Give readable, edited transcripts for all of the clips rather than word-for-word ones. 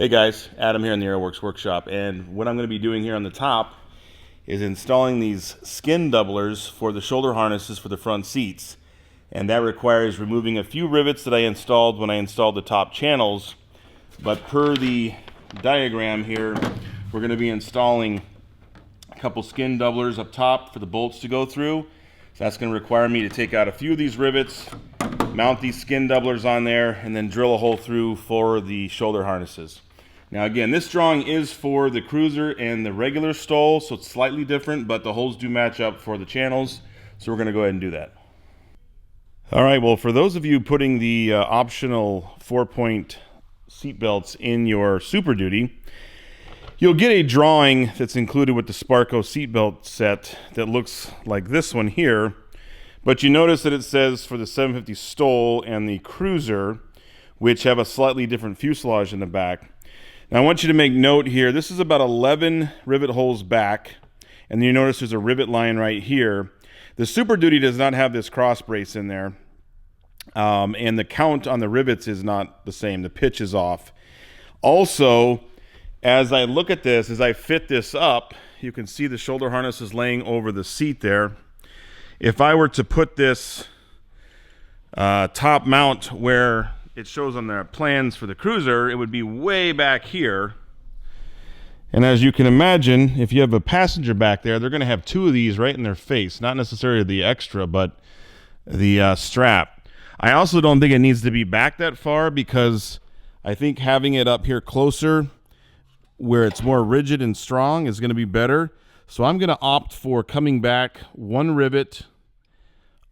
Hey guys, Adam here in the Aeroworks workshop, and what I'm going to be doing here on the top is installing these skin doublers for the shoulder harnesses for the front seats. And that requires removing a few rivets that I installed when I installed the top channels. But per the diagram here, we're going to be installing a couple skin doublers up top for the bolts to go through. So that's going to require me to take out a few of these rivets, mount these skin doublers on there, and then drill a hole through for the shoulder harnesses. Now again, this drawing is for the cruiser and the regular stole, so it's slightly different, but the holes do match up for the channels, so we're going to go ahead and do that. All right, well, for those of you putting the optional 4-point seat belts in your Super Duty, you'll get a drawing that's included with the Sparco seatbelt set that looks like this one here, but you notice that it says for the 750 stole and the cruiser, which have a slightly different fuselage in the back. Now I want you to make note here, this is about 11 rivet holes back, and you notice there's a rivet line right here. The Super Duty does not have this cross brace in there, and the count on the rivets is not the same, the pitch is off. Also, as I look at this, as I fit this up, you can see the shoulder harness is laying over the seat there. If I were to put this top mount where it shows on their plans for the cruiser, it would be way back here. And as you can imagine, if you have a passenger back there, they're going to have two of these right in their face. Not necessarily the extra, but the strap. I also don't think it needs to be back that far, because I think having it up here closer where it's more rigid and strong is going to be better. So I'm going to opt for coming back one rivet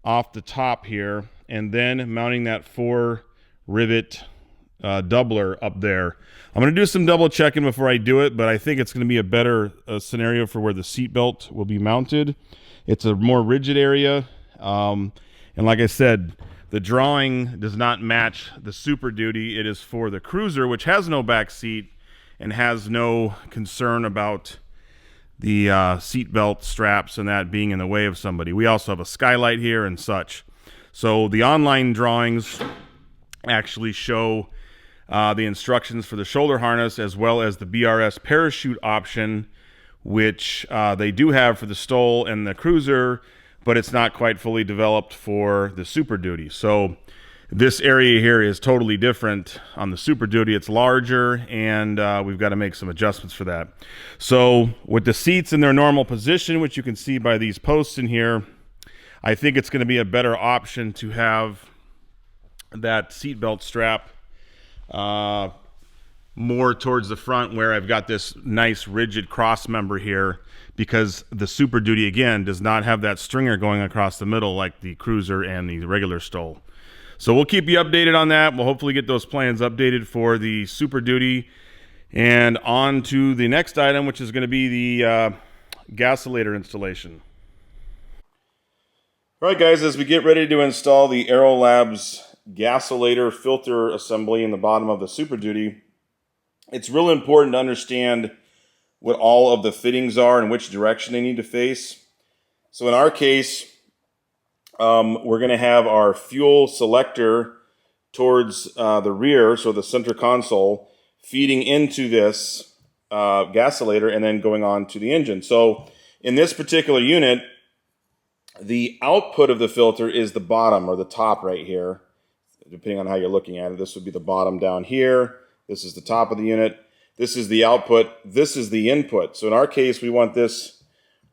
off the top here and then mounting that 4 rivet doubler up there. I'm going to do some double checking before I do it, but I think it's going to be a better scenario for where the seat belt will be mounted. It's a more rigid area, and like I said, the drawing does not match the Super Duty. It is for the cruiser, which has no back seat and has no concern about the seat belt straps and that being in the way of somebody. We also have a skylight here and such. So the online drawings actually show the instructions for the shoulder harness as well as the BRS parachute option, which they do have for the stole and the cruiser, but it's not quite fully developed for the Super Duty. So this area here is totally different on the Super Duty. It's larger, and we've got to make some adjustments for that. So with the seats in their normal position, which you can see by these posts in here, I think it's going to be a better option to have that seatbelt strap more towards the front, where I've got this nice rigid cross member here, because the Super Duty again does not have that stringer going across the middle like the cruiser and the regular stole. So we'll keep you updated on that. We'll hopefully get those plans updated for the Super Duty. And on to the next item, which is going to be the Gasolator installation. All right, guys, as we get ready to install the Aerolabs Gasolator filter assembly in the bottom of the Super Duty, it's real important to understand what all of the fittings are and which direction they need to face. So in our case, we're going to have our fuel selector towards the rear, so the center console, feeding into this Gasolator and then going on to the engine. So in this particular unit, the output of the filter is the bottom or the top right here, depending on how you're looking at it. This would be the bottom down here. This is the top of the unit. This is the output. This is the input. So in our case, we want this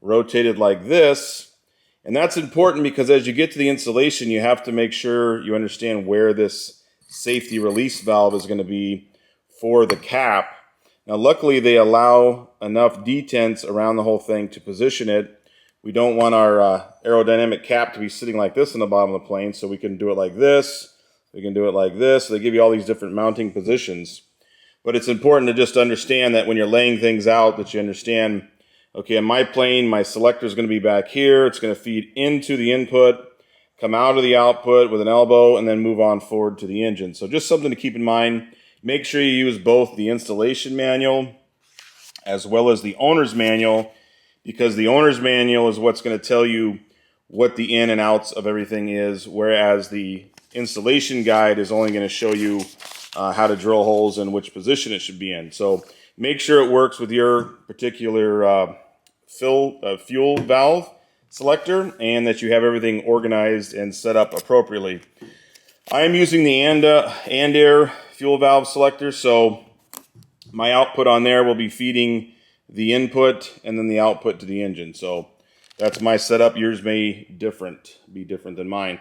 rotated like this. And that's important because as you get to the installation, you have to make sure you understand where this safety release valve is going to be for the cap. Now, luckily, they allow enough detents around the whole thing to position it. We don't want our aerodynamic cap to be sitting like this on the bottom of the plane, so we can do it like this. We can do it like this. They give you all these different mounting positions. But it's important to just understand that when you're laying things out, that you understand, okay, in my plane, my selector is going to be back here. It's going to feed into the input, come out of the output with an elbow, and then move on forward to the engine. So just something to keep in mind. Make sure you use both the installation manual as well as the owner's manual, because the owner's manual is what's going to tell you what the in and outs of everything is, whereas the installation guide is only going to show you how to drill holes and which position it should be in. So make sure it works with your particular fuel valve selector, and that you have everything organized and set up appropriately. I am using the Andair fuel valve selector, so my output on there will be feeding the input and then the output to the engine. So that's my setup. Yours may be different than mine.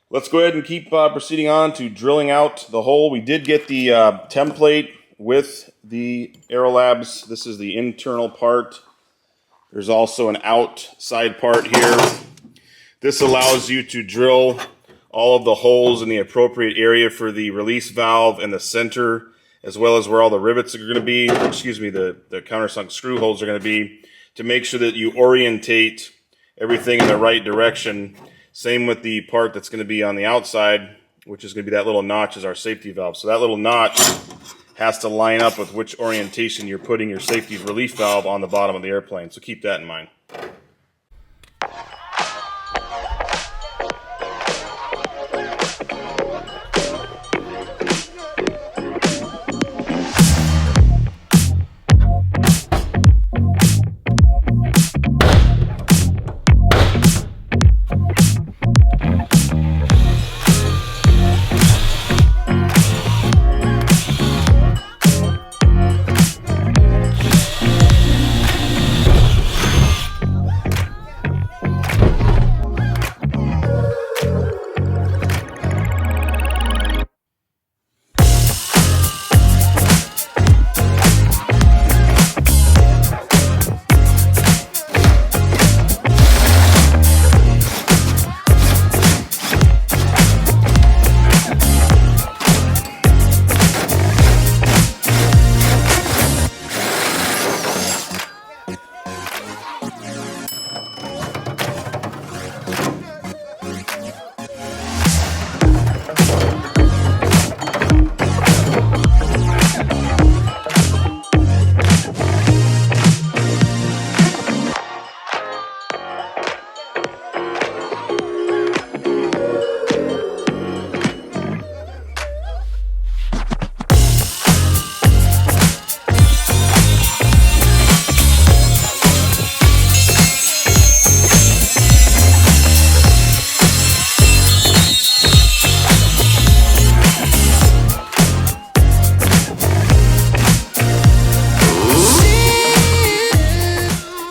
Let's go ahead and keep proceeding on to drilling out the hole. We did get the template with the Aerolabs. This is the internal part. There's also an outside part here. This allows you to drill all of the holes in the appropriate area for the release valve and the center, as well as where all the rivets are going to be, the countersunk screw holes are going to be, to make sure that you orientate everything in the right direction. Same with the part that's going to be on the outside, which is going to be that little notch is our safety valve. So that little notch has to line up with which orientation you're putting your safety relief valve on the bottom of the airplane. So keep that in mind.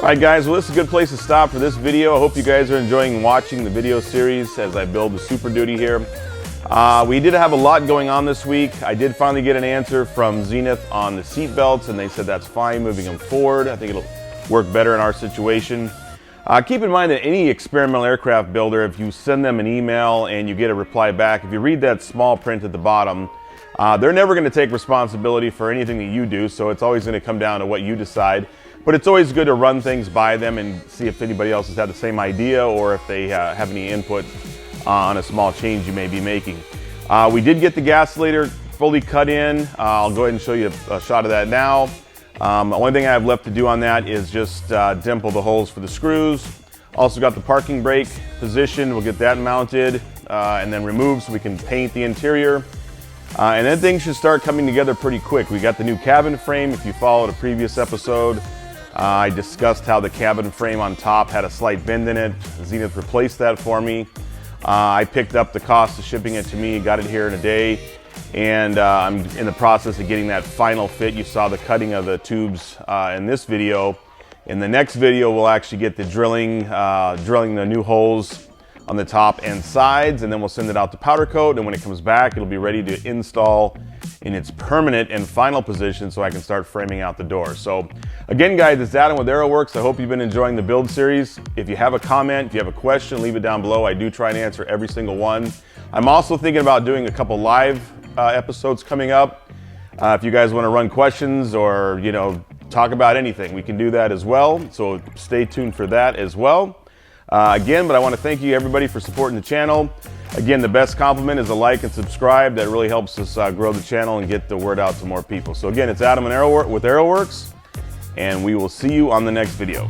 Alright guys, well this is a good place to stop for this video. I hope you guys are enjoying watching the video series as I build the Super Duty here. We did have a lot going on this week. I did finally get an answer from Zenith on the seat belts, and they said that's fine moving them forward. I think it'll work better in our situation. Keep in mind that any experimental aircraft builder, if you send them an email and you get a reply back, if you read that small print at the bottom, they're never going to take responsibility for anything that you do, so it's always going to come down to what you decide. But it's always good to run things by them and see if anybody else has had the same idea or if they have any input on a small change you may be making. We did get the Gasolator fully cut in. I'll go ahead and show you a shot of that now. The only thing I have left to do on that is just dimple the holes for the screws. Also got the parking brake positioned. We'll get that mounted and then removed so we can paint the interior. And then things should start coming together pretty quick. We got the new cabin frame. If you followed a previous episode, I discussed how the cabin frame on top had a slight bend in it. Zenith replaced that for me. I picked up the cost of shipping it to me, got it here in a day, and I'm in the process of getting that final fit. You saw the cutting of the tubes in this video. In the next video, we'll actually get the drilling the new holes on the top and sides, and then we'll send it out to powder coat, and when it comes back, it'll be ready to install in its permanent and final position so I can start framing out the door. So again guys, it's Adam with Aeroworks. I hope you've been enjoying the build series. If you have a comment, if you have a question, leave it down below. I do try and answer every single one. I'm also thinking about doing a couple live episodes coming up. If you guys want to run questions or talk about anything, we can do that as well. So stay tuned for that as well. Again, but I want to thank you everybody for supporting the channel. Again, the best compliment is a like and subscribe. That really helps us grow the channel and get the word out to more people. So again, it's Adam with Aeroworks, and we will see you on the next video.